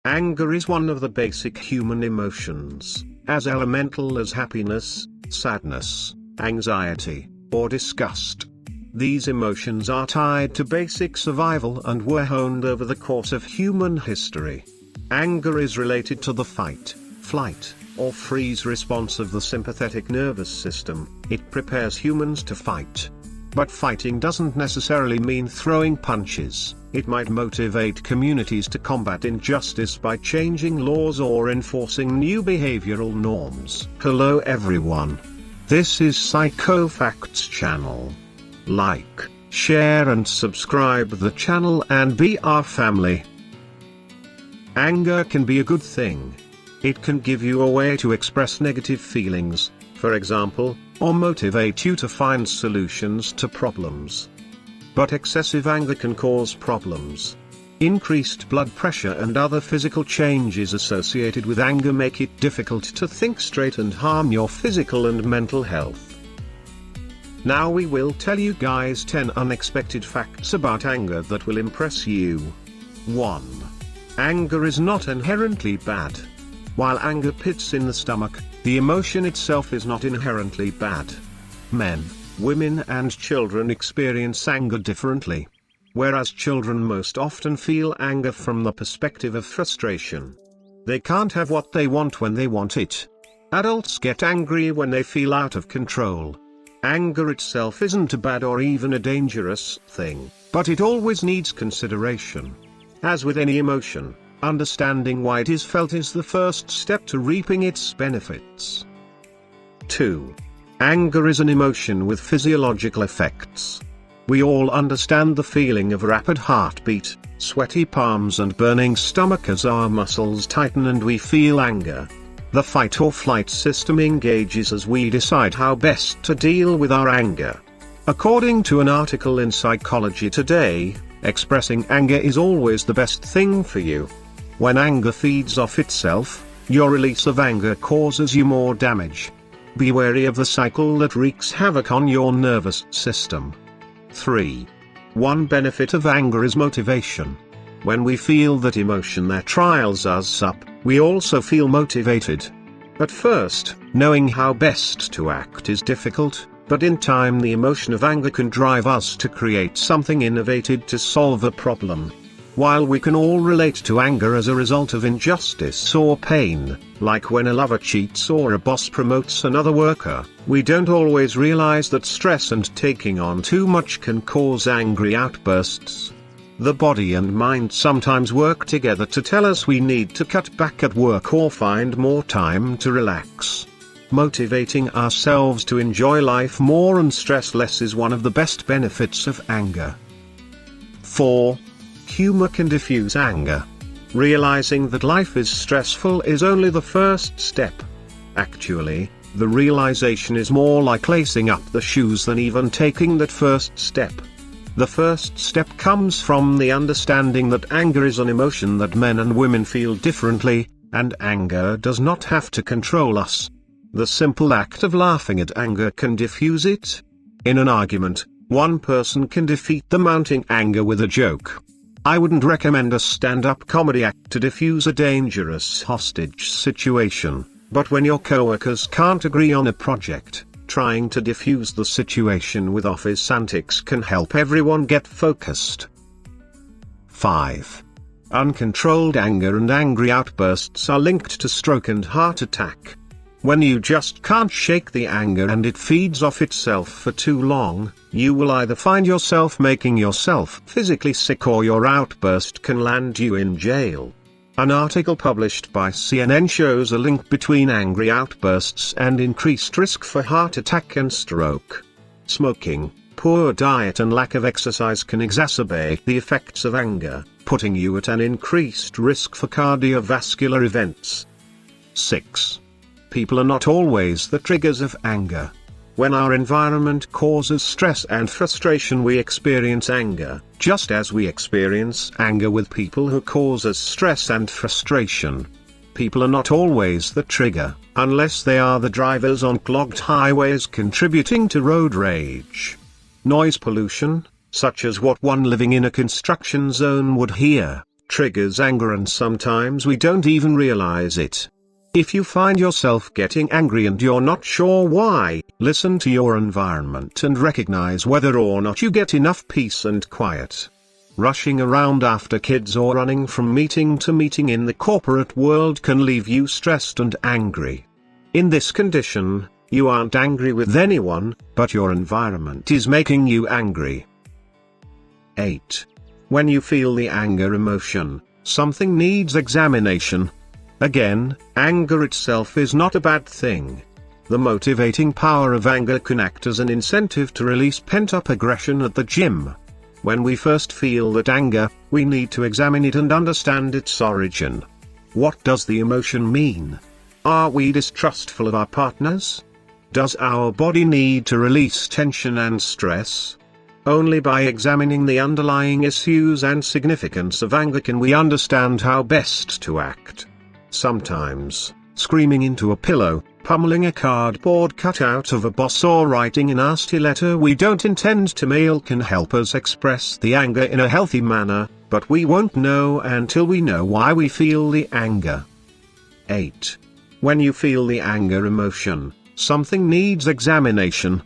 Anger is one of the basic human emotions, as elemental as happiness, sadness, anxiety, or disgust. These emotions are tied to basic survival and were honed over the course of human history. Anger is related to the fight, flight, or freeze response of the sympathetic nervous system. It prepares humans to fight. But fighting doesn't necessarily mean throwing punches. It might motivate communities to combat injustice by changing laws or enforcing new behavioral norms. Hello everyone. This is PsychoFacts channel. Like, share and subscribe the channel and be our family. Anger can be a good thing. It can give you a way to express negative feelings, for example, or motivate you to find solutions to problems. But excessive anger can cause problems. Increased blood pressure and other physical changes associated with anger make it difficult to think straight and harm your physical and mental health. Now we will tell you guys 10 unexpected facts about anger that will impress you. 1. Anger is not inherently bad. While anger pits in the stomach, the emotion itself is not inherently bad. Men, women and children experience anger differently. Whereas children most often feel anger from the perspective of frustration. They can't have what they want when they want it. Adults get angry when they feel out of control. Anger itself isn't a bad or even a dangerous thing, but it always needs consideration. As with any emotion, understanding why it is felt is the first step to reaping its benefits. 2. Anger is an emotion with physiological effects. We all understand the feeling of rapid heartbeat, sweaty palms and burning stomach as our muscles tighten and we feel anger. The fight or flight system engages as we decide how best to deal with our anger. According to an article in Psychology Today, expressing anger is always the best thing for you. When anger feeds off itself, your release of anger causes you more damage. Be wary of the cycle that wreaks havoc on your nervous system. 3. One benefit of anger is motivation. When we feel that emotion that riles us up, we also feel motivated. At first, knowing how best to act is difficult, but in time the emotion of anger can drive us to create something innovative to solve a problem. While we can all relate to anger as a result of injustice or pain, like when a lover cheats or a boss promotes another worker, we don't always realize that stress and taking on too much can cause angry outbursts. The body and mind sometimes work together to tell us we need to cut back at work or find more time to relax. Motivating ourselves to enjoy life more and stress less is one of the best benefits of anger. 4. Humor can diffuse anger. Realizing that life is stressful is only the first step. Actually, the realization is more like lacing up the shoes than even taking that first step. The first step comes from the understanding that anger is an emotion that men and women feel differently, and anger does not have to control us. The simple act of laughing at anger can diffuse it. In an argument, one person can defeat the mounting anger with a joke. I wouldn't recommend a stand-up comedy act to diffuse a dangerous hostage situation, but when your coworkers can't agree on a project, trying to diffuse the situation with office antics can help everyone get focused. 5. Uncontrolled anger and angry outbursts are linked to stroke and heart attack. When you just can't shake the anger and it feeds off itself for too long, you will either find yourself making yourself physically sick or your outburst can land you in jail. An article published by CNN shows a link between angry outbursts and increased risk for heart attack and stroke. Smoking, poor diet and lack of exercise can exacerbate the effects of anger, putting you at an increased risk for cardiovascular events. 6. People are not always the triggers of anger. When our environment causes stress and frustration, we experience anger, just as we experience anger with people who cause us stress and frustration. People are not always the trigger, unless they are the drivers on clogged highways contributing to road rage. Noise pollution, such as what one living in a construction zone would hear, triggers anger, and sometimes we don't even realize it. If you find yourself getting angry and you're not sure why, listen to your environment and recognize whether or not you get enough peace and quiet. Rushing around after kids or running from meeting to meeting in the corporate world can leave you stressed and angry. In this condition, you aren't angry with anyone, but your environment is making you angry. 8. When you feel the anger emotion, something needs examination. Again, anger itself is not a bad thing. The motivating power of anger can act as an incentive to release pent-up aggression at the gym. When we first feel that anger, we need to examine it and understand its origin. What does the emotion mean? Are we distrustful of our partners? Does our body need to release tension and stress? Only by examining the underlying issues and significance of anger can we understand how best to act. Sometimes, screaming into a pillow, pummeling a cardboard cutout of a boss, or writing a nasty letter we don't intend to mail can help us express the anger in a healthy manner, but we won't know until we know why we feel the anger. 8. When you feel the anger emotion, something needs examination.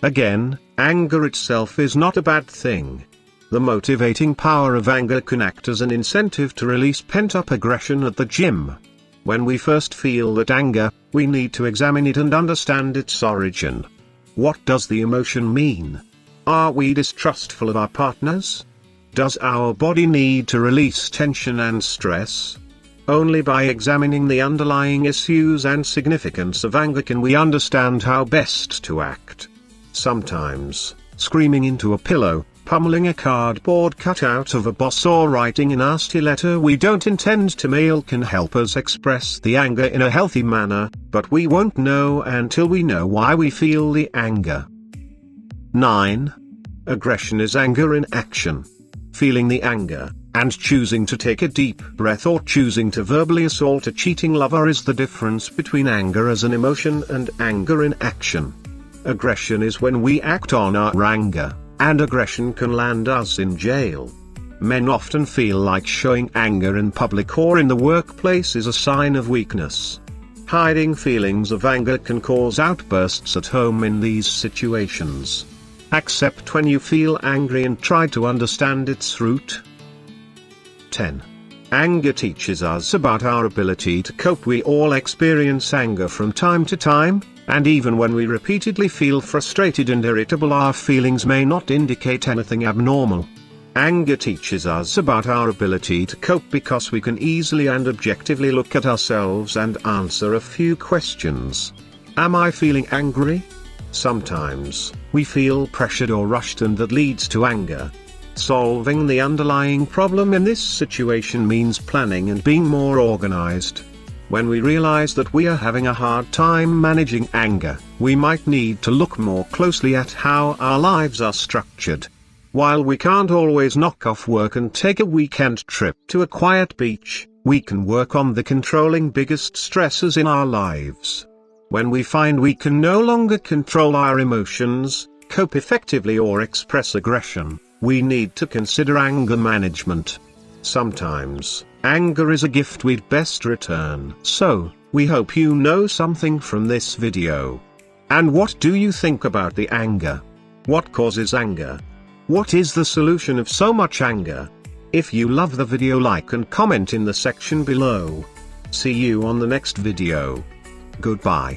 Again, anger itself is not a bad thing. The motivating power of anger can act as an incentive to release pent-up aggression at the gym. When we first feel that anger, we need to examine it and understand its origin. What does the emotion mean? Are we distrustful of our partners? Does our body need to release tension and stress? Only by examining the underlying issues and significance of anger can we understand how best to act. Sometimes, screaming into a pillow, pummeling a cardboard cutout of a boss, or writing a nasty letter we don't intend to mail can help us express the anger in a healthy manner, but we won't know until we know why we feel the anger. 9. Aggression is anger in action. Feeling the anger, and choosing to take a deep breath or choosing to verbally assault a cheating lover is the difference between anger as an emotion and anger in action. Aggression is when we act on our anger, and aggression can land us in jail. Men often feel like showing anger in public or in the workplace is a sign of weakness. Hiding feelings of anger can cause outbursts at home in these situations. Accept when you feel angry and try to understand its root. 10. Anger teaches us about our ability to cope. We all experience anger from time to time, and even when we repeatedly feel frustrated and irritable, our feelings may not indicate anything abnormal. Anger teaches us about our ability to cope because we can easily and objectively look at ourselves and answer a few questions. Am I feeling angry? Sometimes, we feel pressured or rushed, and that leads to anger. Solving the underlying problem in this situation means planning and being more organized. When we realize that we are having a hard time managing anger, we might need to look more closely at how our lives are structured. While we can't always knock off work and take a weekend trip to a quiet beach, we can work on the controlling biggest stresses in our lives. When we find we can no longer control our emotions, cope effectively, or express aggression, we need to consider anger management. Sometimes, anger is a gift we'd best return. So, we hope you know something from this video. And what do you think about the anger? What causes anger? What is the solution of so much anger? If you love the video, like and comment in the section below. See you on the next video. Goodbye.